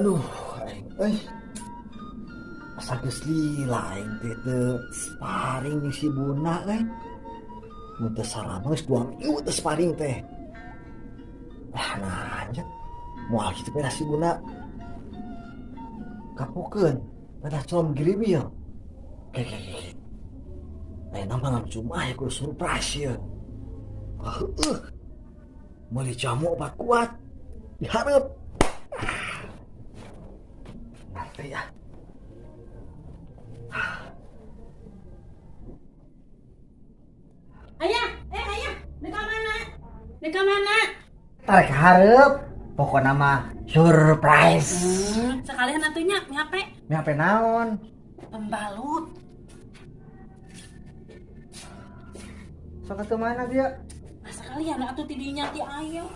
Aduh, aing asa geus lila aing teh teu sparring jeung si Buna kan. Mun teu salama geus 2 minggu teu sparring teh. Lah nanya moal kitu pena si Buna. Kapukeun, pada colom giribil. Oke. Lain nama ngam cuma ya kudu surprise ya. Meuli jamu obat kuat. Diharap. Nanti ya. Ayah, deka mana? Tarik hareup, pokoknya mah surprise. Sekalian atunya nyape Nyape naon? pembalut. Sok atuh mana dia? Nah, sekalian atuh tidinya ti ayo.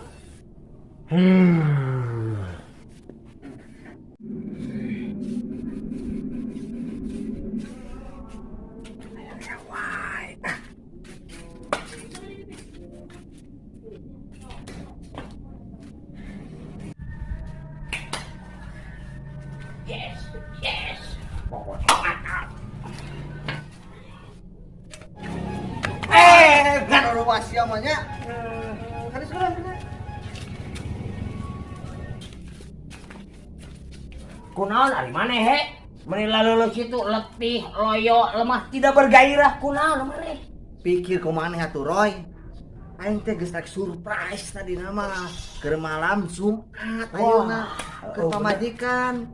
Yes. Kan ruas ya manya. Kan sekarang bener. Kunaon ari maneh he? Menila leuleus kitu letih, loyo, lemah, tidak bergairah kunaon maneh? Pikir kumaneh atuh Roy. Aing teh geus rek surprise tadi nama keur malam Jumat ayeuna ke pamajikan.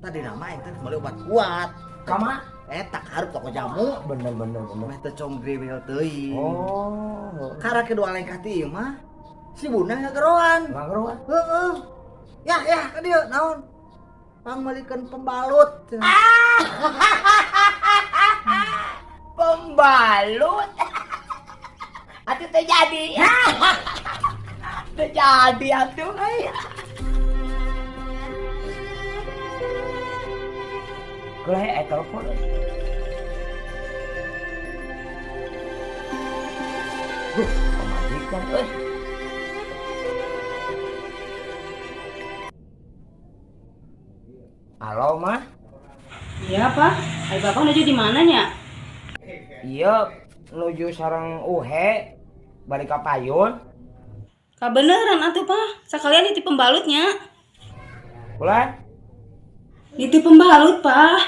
Tadi nama aing teh meuli obat kuat. Kama? Tak harus toko jamu. Bener. Meh teh com griwil teuing. Oh. Karena kedua lain kati ieu mah si Buna ngageroan. Ngageroan? Heeh. Ya ka dieu naon? Pangmalikeun pembalut. Pembalut. Atuh teh jadi. Teh jadi atuh euy. Kumaha telepon. Pamajikan euy. Halo, Mah. Iya, Pak. Ay Bapak nuju di mananya? Iya, nuju sareng Uhe balik ka Payun. Kabeneran atuh, Pak. Sekalian nitip pembalutnya. Ulan, Nitip pembalut, Pak.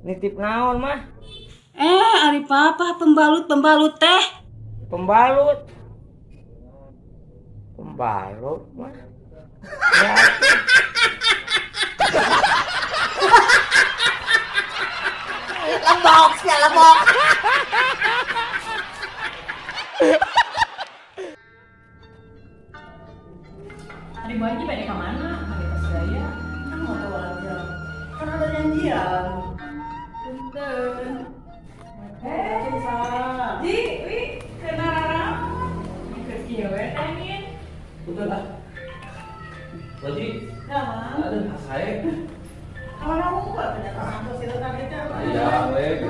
nitip naon, Mah? Ari Papa pembalut teh. Pembalut, Mah. Ya. Lembok. Ari Boy pada kemana? Ada ke Suraya? Kan mau tahu aja. Kan ada janjian. Punten. Ji, wi, kenapa? Ikut kieu tangin. Betul lah. Wajib. Nah, Ada saya. orang buat ternyata santos itu tadi teh. Iya, baik.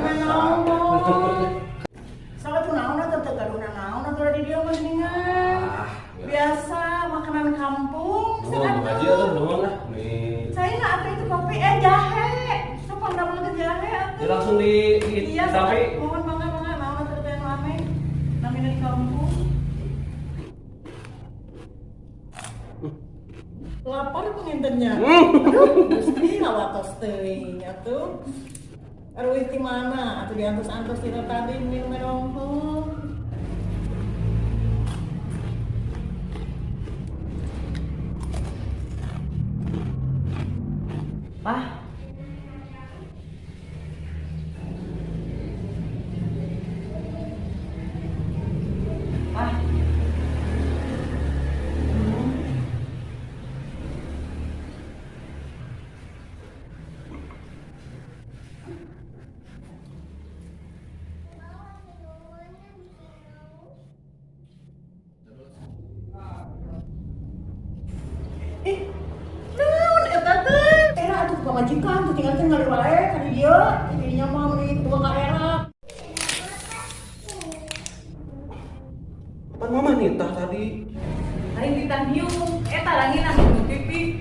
Salah tuh naon atuh teu gaduna naon atuh di dieu mah geuningan. Biasa makanan kampung. Belum gaji atau belum lah? Nih. Saya nggak apa itu kopi jahe. Sepang dapat ke jahe atuh. Ya langsung Iya, sampai. mohon bangga naon atuh teh rame. Namina di kampung. Lapar pengintennya. Gusti ngawatos teuing atuh. Aduh di mana? Atuh diantos-antos kita tadi minum merongkong. Pah. Naon eta teh? Era atuh pamajikan tuh tinggal ngali wae ka dieu, didinya mah meuni dua ka era. Pan mama nitah tadi. Hari ditah dieu, eta lagi nang pipi.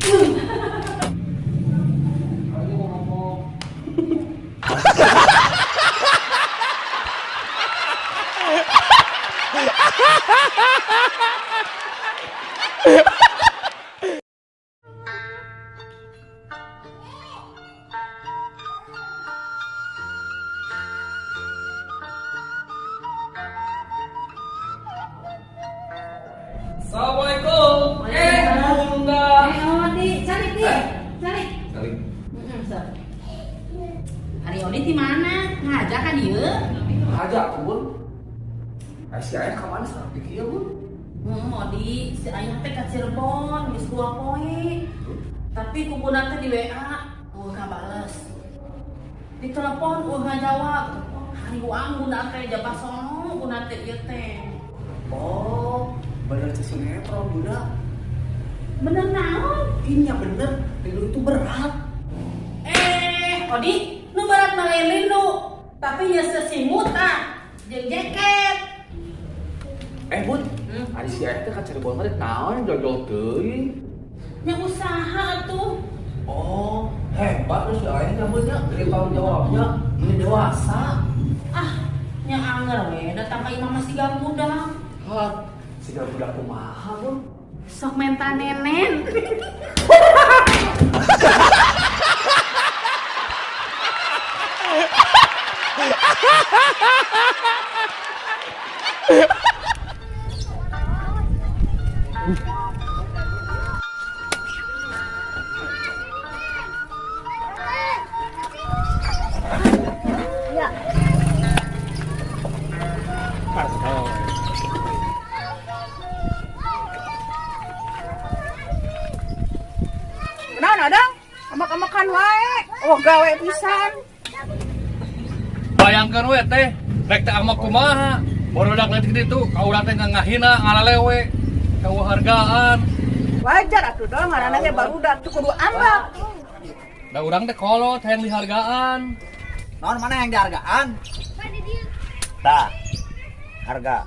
Hari ini di mana? Ngajak kan dia? Aja tuh bun. Si ayah kemana sekarang pikir bun? Odi, si ayah teh ka Cirebon, geus 2 poe. Tapi kumpulna teh di WA, kabales. Di telepon, ngajawab. Hari uang bunda teh japa sono, bunda teh ieu teh. Oh, bener sinetron bunda. Bener naon? Ini yang bener, tidur itu berat. Odi, nu berat malelin nu. Tapi ya sesimut jeung jaket. Bun, ada si ayah teh ka Cirebon mah naon jojol teuing. Nya usaha tuh. Oh, hebat lu si ayah nyambutnya, dari tanggung jawabnya. Ini dewasa. Nya anger we, datang ka imam masih gak muda. Hah, si budak kumaha bun. Sok menta nenen. Naon adang? Amak-amakan wae. Oh, gawe pisan. Bayangkan we teh, rek teh amak kumaha. Barudak leutik ditu, kaurang teh ngahina ngalalewe. Kahargaan. Wajar atuh dong, ngaranna ge barudak teu kudu ambak. Da urang teh kolot hayang dihargaan. Naon mana yang dihargaan? Tah, harga.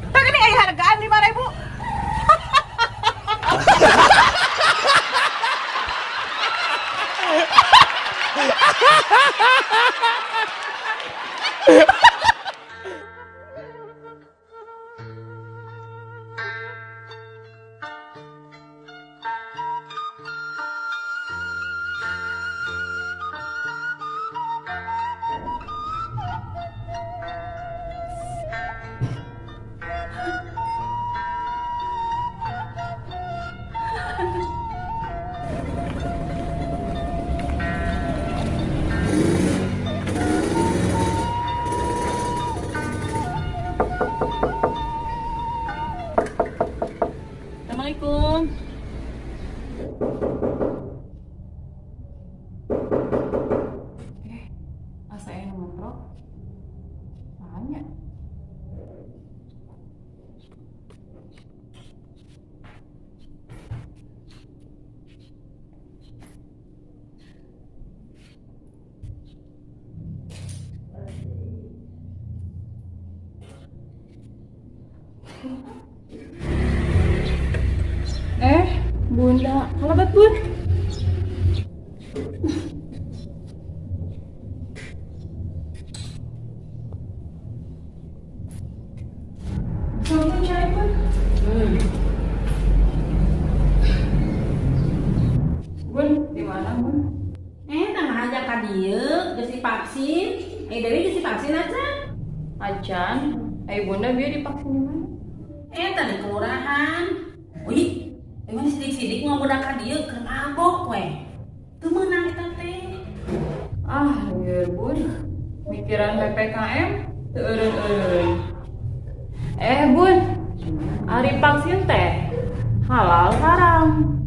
Tak ini aya hargaan 5.000. Assalamualaikum. Asa yang ngobrol? Tanya. Bunda, kalabat bun. Assalamualaikum cai bun. Bun, di mana bun? Nang aja ka dieu, geus divaksin. Dewi geus divaksin aja. Acan, bunda bieu divaksin di mana? Tadi kelurahan. Wih, emang sidik-sidik mau budak ka dieu keur mabok we. Teu meunang eta teh. Iya bun, mikiran PPKM teu eureun-eureun. Bun, ari vaksin teh halal haram.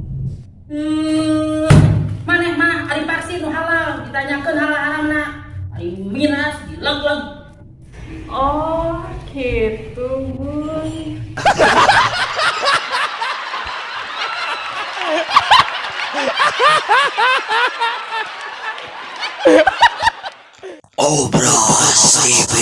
Maneh mah ari vaksin nu halal, ditanyakeun halal haramna. Ari miras dileg-leg. Oh, gitu bun. Obras TV.